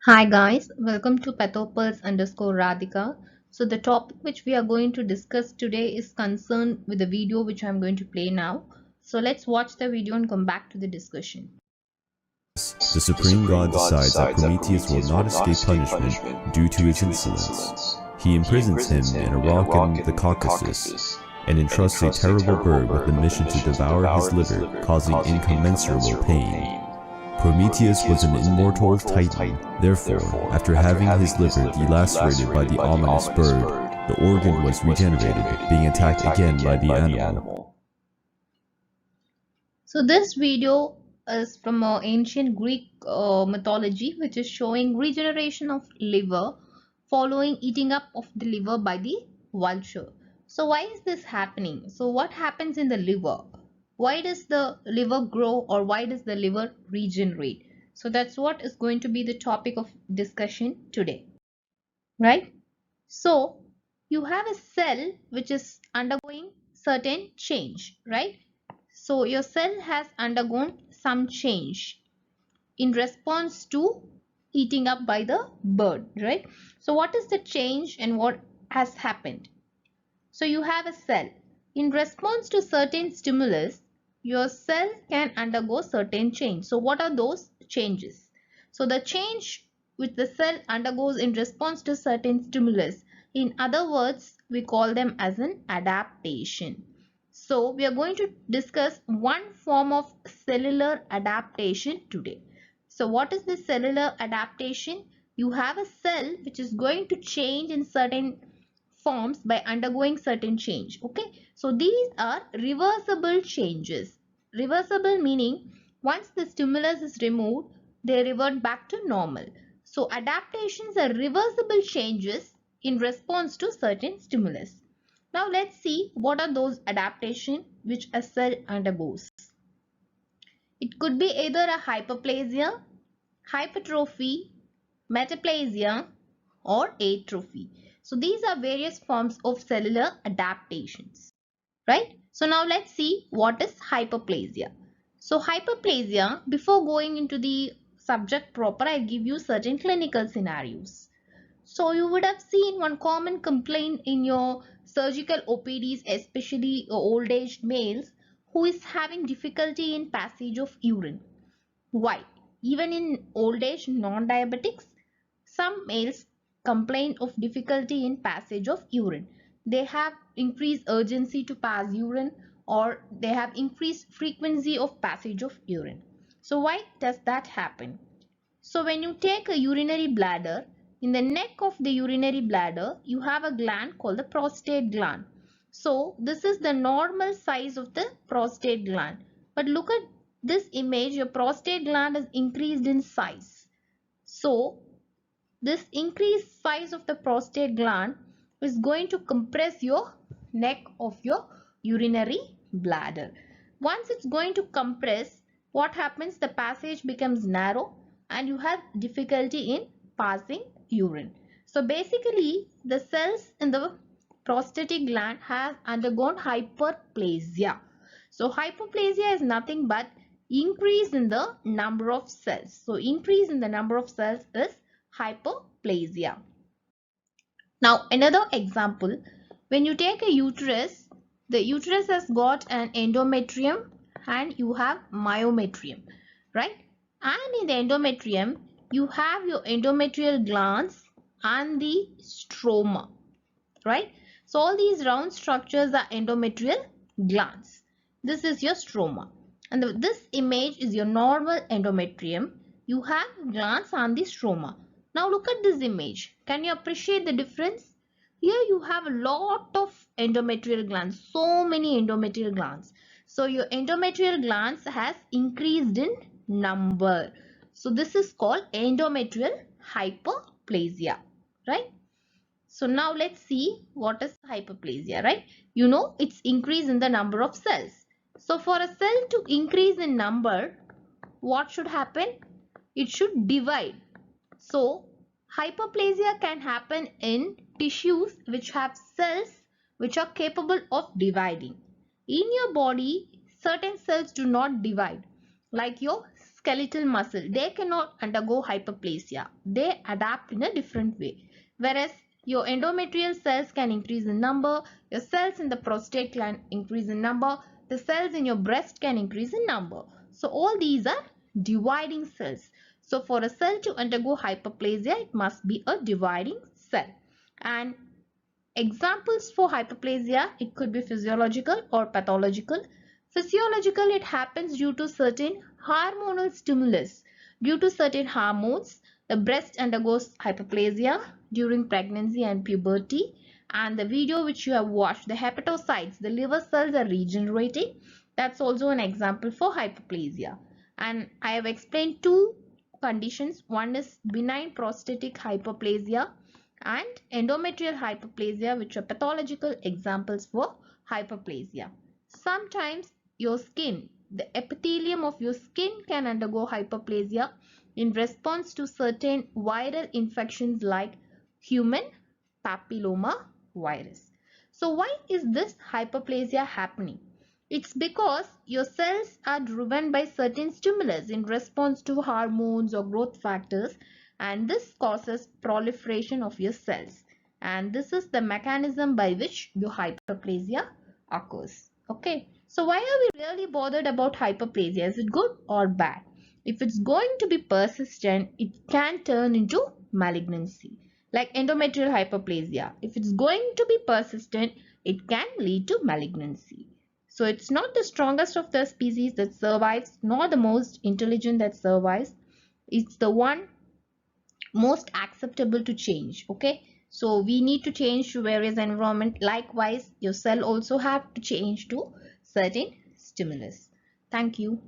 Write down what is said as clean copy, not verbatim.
Hi guys, welcome to pathopulse_Radhika. So the topic which we are going to discuss today is concerned with the video which I'm going to play now. So let's watch the video and come back to the discussion. The supreme god decides that Prometheus will not escape punishment due to his insolence. He imprisons him in a rock in the Caucasus and entrusts a terrible bird with the mission to devour his liver, causing incommensurable pain. Prometheus was an immortal titan. Therefore, after having his liver delacerated by the ominous bird, the organ was regenerated, being attacked again by the animal. So this video is from ancient Greek mythology, which is showing regeneration of liver following eating up of the liver by the vulture. So why is this happening? So what happens in the liver? Why does the liver grow, or why does the liver regenerate? So that's what is going to be the topic of discussion today, right? So you have a cell which is undergoing certain change, right? So your cell has undergone some change in response to eating up by the bird, right? So what is the change and what has happened? So you have a cell. In response to certain stimulus, your cell can undergo certain change. So what are those changes? So the change which the cell undergoes in response to certain stimulus, in other words, we call them as an adaptation. So we are going to discuss one form of cellular adaptation today. So what is this cellular adaptation? You have a cell which is going to change in certain forms by undergoing certain change. Okay, so these are reversible changes. Reversible meaning once the stimulus is removed, they revert back to normal. So adaptations are reversible changes in response to certain stimulus. Now let's see what are those adaptations which a cell undergoes. It could be either a hyperplasia, hypertrophy, metaplasia, or atrophy. So these are various forms of cellular adaptations, right? So now let's see what is hyperplasia. So hyperplasia, before going into the subject proper, I give you certain clinical scenarios. So you would have seen one common complaint in your surgical OPDs, especially old age males, who is having difficulty in passage of urine. Why? Even in old age non-diabetics, some males complain of difficulty in passage of urine. They have increased urgency to pass urine, or they have increased frequency of passage of urine. So why does that happen? So when you take a urinary bladder, in the neck of the urinary bladder, you have a gland called the prostate gland. So this is the normal size of the prostate gland. But look at this image, your prostate gland is increased in size. So this increased size of the prostate gland is going to compress your neck of your urinary bladder. Once it's going to compress, what happens? The passage becomes narrow and you have difficulty in passing urine. So basically, the cells in the prostatic gland have undergone hyperplasia. So hyperplasia is nothing but increase in the number of cells. So increase in the number of cells is hyperplasia. Now another example, when you take a uterus, the uterus has got an endometrium and you have myometrium, right? And in the endometrium, you have your endometrial glands and the stroma, right? So all these round structures are endometrial glands. This is your stroma. And this image is your normal endometrium. You have glands on the stroma. Now look at this image. Can you appreciate the difference? Here you have a lot of endometrial glands. So many endometrial glands. So your endometrial glands has increased in number. So this is called endometrial hyperplasia, right? So now let's see what is hyperplasia, right? You know, it's increase in the number of cells. So for a cell to increase in number, what should happen? It should divide. So hyperplasia can happen in tissues which have cells which are capable of dividing. In your body, certain cells do not divide, like your skeletal muscle, they cannot undergo hyperplasia. They adapt in a different way. Whereas your endometrial cells can increase in number, your cells in the prostate can increase in number, the cells in your breast can increase in number. So all these are dividing cells. So for a cell to undergo hyperplasia, it must be a dividing cell. And examples for hyperplasia, it could be physiological or pathological. Physiological, it happens due to certain hormonal stimulus. Due to certain hormones, the breast undergoes hyperplasia during pregnancy and puberty. And the video which you have watched, the hepatocytes, the liver cells are regenerating. That's also an example for hyperplasia. And I have explained two conditions. One is benign prostatic hyperplasia and endometrial hyperplasia, which are pathological examples for hyperplasia. Sometimes your skin, the epithelium of your skin can undergo hyperplasia in response to certain viral infections like human papilloma virus. So why is this hyperplasia happening? It's because your cells are driven by certain stimulus in response to hormones or growth factors, and this causes proliferation of your cells, and this is the mechanism by which your hyperplasia occurs. Okay, so why are we really bothered about hyperplasia? Is it good or bad? If it's going to be persistent, it can turn into malignancy, like endometrial hyperplasia. If it's going to be persistent, it can lead to malignancy. So it's not the strongest of the species that survives, nor the most intelligent that survives. It's the one most acceptable to change. Okay, so we need to change to various environment. Likewise, your cell also have to change to certain stimulus. Thank you.